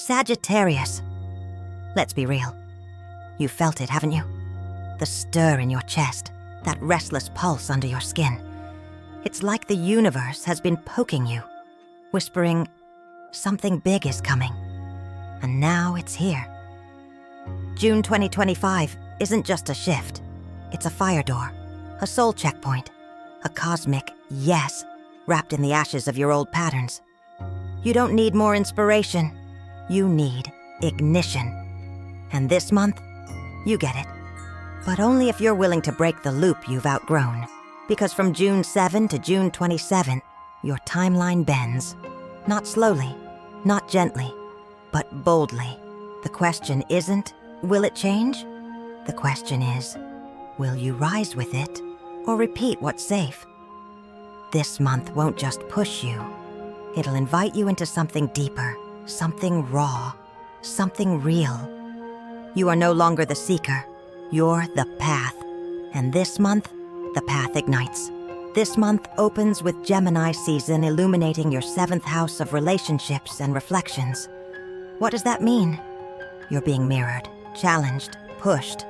Sagittarius. Let's be real. You felt it, haven't you? The stir in your chest, that restless pulse under your skin. It's like the universe has been poking you, whispering, something big is coming. And now it's here. June 2025 isn't just a shift. It's a fire door, a soul checkpoint, a cosmic yes wrapped in the ashes of your old patterns. You don't need more inspiration. You need ignition. And this month, you get it. But only if you're willing to break the loop you've outgrown. Because from June 7 to June 27, your timeline bends. Not slowly, not gently, but boldly. The question isn't, will it change? The question is, will you rise with it or repeat what's safe? This month won't just push you. It'll invite you into something deeper, something raw, something real. You are no longer the seeker, you're the path. And this month, the path ignites. This month opens with Gemini season illuminating your 7th house of relationships and reflections. What does that mean? You're being mirrored, challenged, pushed.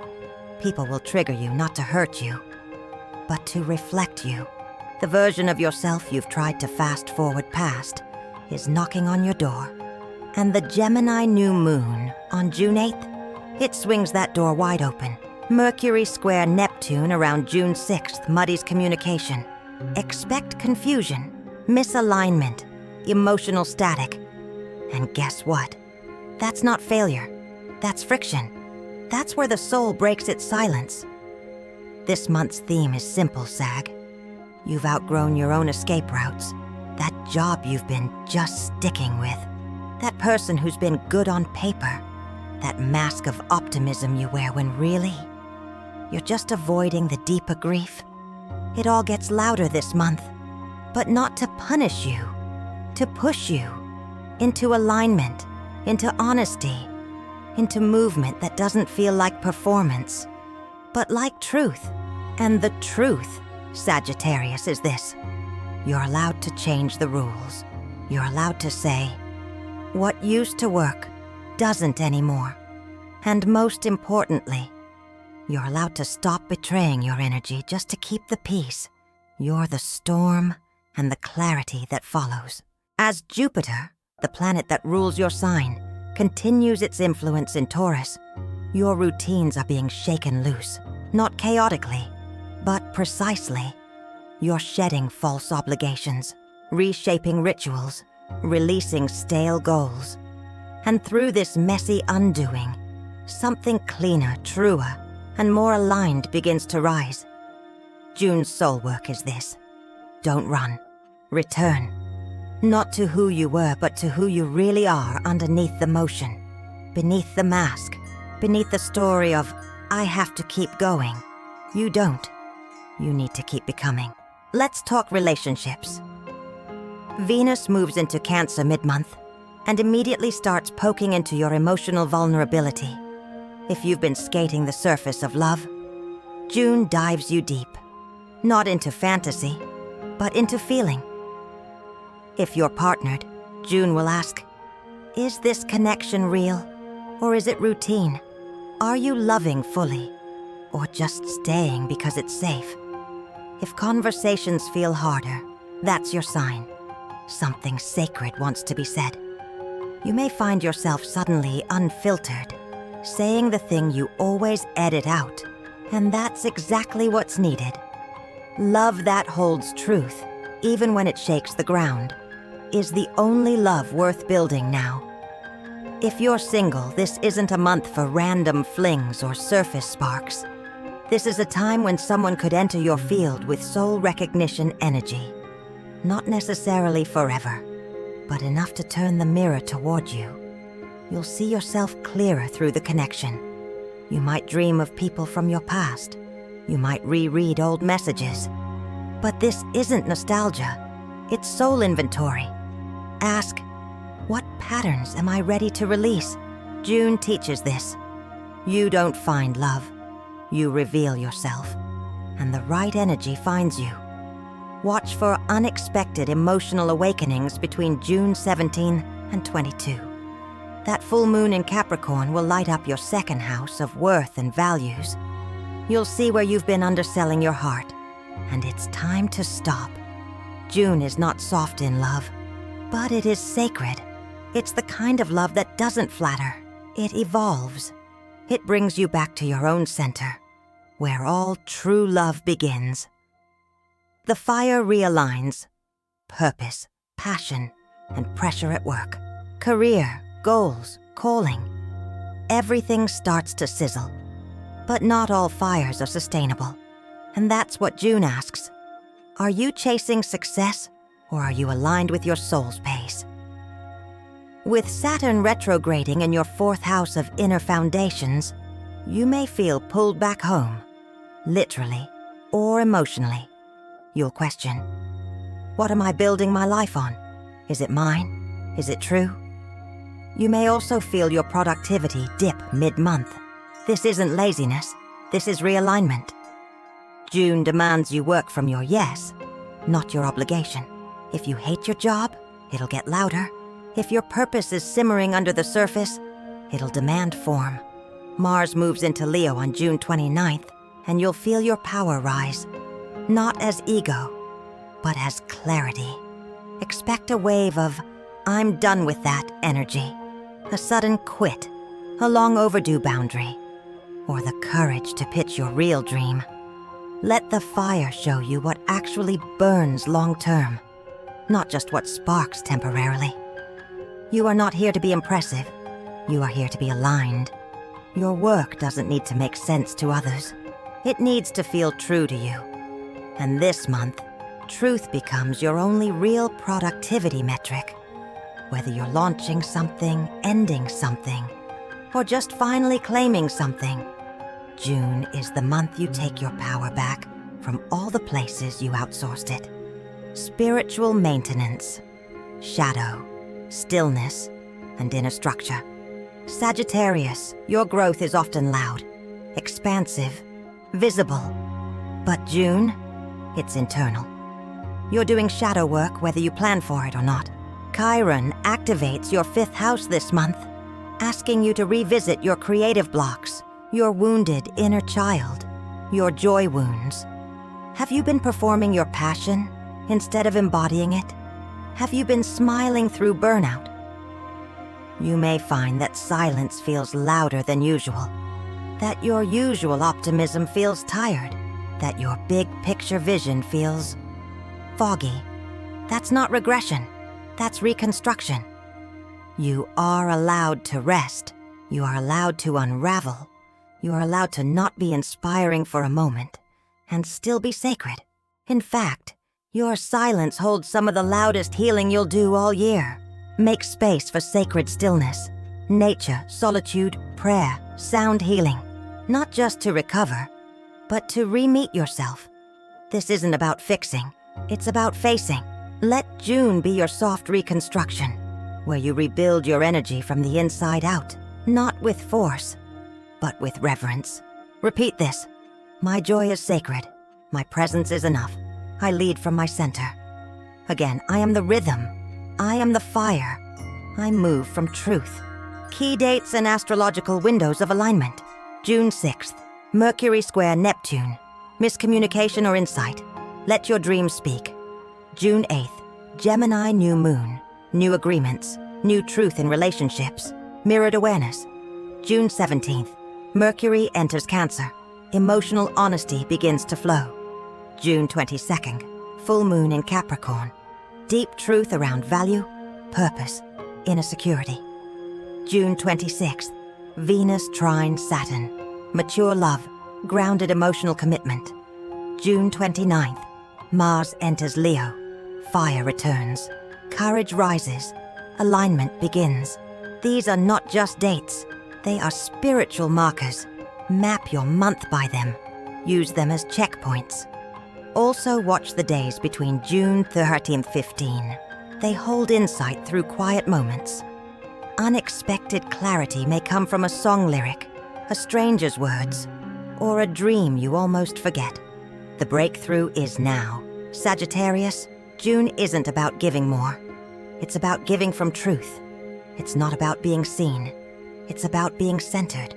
People will trigger you not to hurt you, but to reflect you. The version of yourself you've tried to fast forward past is knocking on your door. And the Gemini New Moon on June 8th, it swings that door wide open. Mercury square Neptune around June 6th muddies communication. Expect confusion, misalignment, emotional static. And guess what? That's not failure. That's friction. That's where the soul breaks its silence. This month's theme is simple, Sag. You've outgrown your own escape routes. That job you've been just sticking with. That person who's been good on paper. That mask of optimism you wear when really, you're just avoiding the deeper grief. It all gets louder this month, but not to punish you, to push you into alignment, into honesty, into movement that doesn't feel like performance, but like truth. And the truth, Sagittarius, is this. You're allowed to change the rules. You're allowed to say, what used to work doesn't anymore. And most importantly, you're allowed to stop betraying your energy just to keep the peace. You're the storm and the clarity that follows. As Jupiter, the planet that rules your sign, continues its influence in Taurus, your routines are being shaken loose. Not chaotically, but precisely. You're shedding false obligations, reshaping rituals, releasing stale goals. And through this messy undoing, something cleaner, truer, and more aligned begins to rise. June's soul work is this. Don't run. Return. Not to who you were, but to who you really are underneath the motion. Beneath the mask. Beneath the story of, I have to keep going. You don't. You need to keep becoming. Let's talk relationships. Venus moves into Cancer mid-month and immediately starts poking into your emotional vulnerability. If you've been skating the surface of love, June dives you deep. Not into fantasy, but into feeling. If you're partnered, June will ask, is this connection real, or is it routine? Are you loving fully, or just staying because it's safe? If conversations feel harder, that's your sign. Something sacred wants to be said. You may find yourself suddenly unfiltered, saying the thing you always edit out, and that's exactly what's needed. Love that holds truth, even when it shakes the ground, is the only love worth building now. If you're single, this isn't a month for random flings or surface sparks. This is a time when someone could enter your field with soul recognition energy. Not necessarily forever, but enough to turn the mirror toward you. You'll see yourself clearer through the connection. You might dream of people from your past. You might reread old messages. But this isn't nostalgia. It's soul inventory. Ask, what patterns am I ready to release? June teaches this. You don't find love. You reveal yourself. And the right energy finds you. Watch for unexpected emotional awakenings between June 17 and 22. That full moon in Capricorn will light up your second house of worth and values. You'll see where you've been underselling your heart, and it's time to stop. June is not soft in love, but it is sacred. It's the kind of love that doesn't flatter. It evolves. It brings you back to your own center, where all true love begins. The fire realigns. Purpose, passion, and pressure at work. Career, goals, calling. Everything starts to sizzle. But not all fires are sustainable. And that's what June asks. Are you chasing success, or are you aligned with your soul's pace? With Saturn retrograding in your 4th house of inner foundations, you may feel pulled back home, literally or emotionally. You'll question, what am I building my life on? Is it mine? Is it true? You may also feel your productivity dip mid-month. This isn't laziness, this is realignment. June demands you work from your yes, not your obligation. If you hate your job, it'll get louder. If your purpose is simmering under the surface, it'll demand form. Mars moves into Leo on June 29th, and you'll feel your power rise. Not as ego, but as clarity. Expect a wave of, I'm done with that energy. A sudden quit, a long overdue boundary, or the courage to pitch your real dream. Let the fire show you what actually burns long-term, not just what sparks temporarily. You are not here to be impressive. You are here to be aligned. Your work doesn't need to make sense to others. It needs to feel true to you. And this month, truth becomes your only real productivity metric. Whether you're launching something, ending something, or just finally claiming something, June is the month you take your power back from all the places you outsourced it. Spiritual maintenance, shadow, stillness, and inner structure. Sagittarius, your growth is often loud, expansive, visible. But June, it's internal. You're doing shadow work whether you plan for it or not. Chiron activates your 5th house this month, asking you to revisit your creative blocks, your wounded inner child, your joy wounds. Have you been performing your passion instead of embodying it? Have you been smiling through burnout? You may find that silence feels louder than usual, that your usual optimism feels tired, that your big picture vision feels foggy. That's not regression, that's reconstruction. You are allowed to rest. You are allowed to unravel. You are allowed to not be inspiring for a moment and still be sacred. In fact, your silence holds some of the loudest healing you'll do all year. Make space for sacred stillness, nature, solitude, prayer, sound healing. Not just to recover, but to re-meet yourself. This isn't about fixing, it's about facing. Let June be your soft reconstruction, where you rebuild your energy from the inside out, not with force, but with reverence. Repeat this. My joy is sacred. My presence is enough. I lead from my center. Again, I am the rhythm. I am the fire. I move from truth. Key dates and astrological windows of alignment. June 6th, Mercury square Neptune. Miscommunication or insight. Let your dreams speak. June 8th, Gemini New Moon. New agreements. New truth in relationships. Mirrored awareness. June 17th, Mercury enters Cancer. Emotional honesty begins to flow. June 22nd, full moon in Capricorn. Deep truth around value, purpose, inner security. June 26th, Venus trine Saturn. Mature love, grounded emotional commitment. June 29th, Mars enters Leo. Fire returns. Courage rises. Alignment begins. These are not just dates. They are spiritual markers. Map your month by them. Use them as checkpoints. Also watch the days between June 13th, 15. They hold insight through quiet moments. Unexpected clarity may come from a song lyric, a stranger's words, or a dream you almost forget. The breakthrough is now. Sagittarius, June isn't about giving more. It's about giving from truth. It's not about being seen. It's about being centered.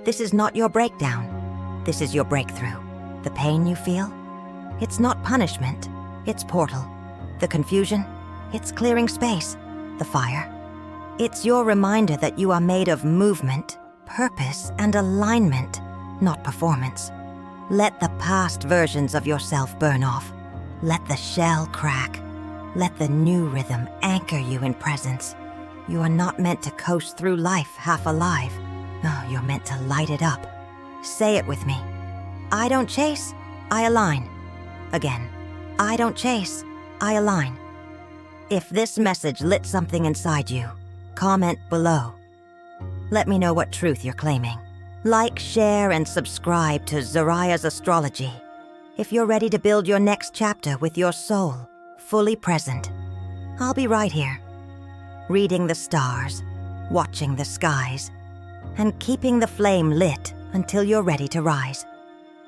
This is not your breakdown. This is your breakthrough. The pain you feel? It's not punishment. It's portal. The confusion? It's clearing space. The fire? It's your reminder that you are made of movement, purpose, and alignment, not performance. Let the past versions of yourself burn off. Let the shell crack. Let the new rhythm anchor you in presence. You are not meant to coast through life half alive. No, you're meant to light it up. Say it with me. I don't chase, I align. Again, I don't chase, I align. If this message lit something inside you, comment below. Let me know what truth you're claiming. Like, share, and subscribe to Zorya's Astrology if you're ready to build your next chapter with your soul fully present. I'll be right here, reading the stars, watching the skies, and keeping the flame lit until you're ready to rise.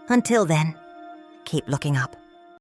Until then, keep looking up.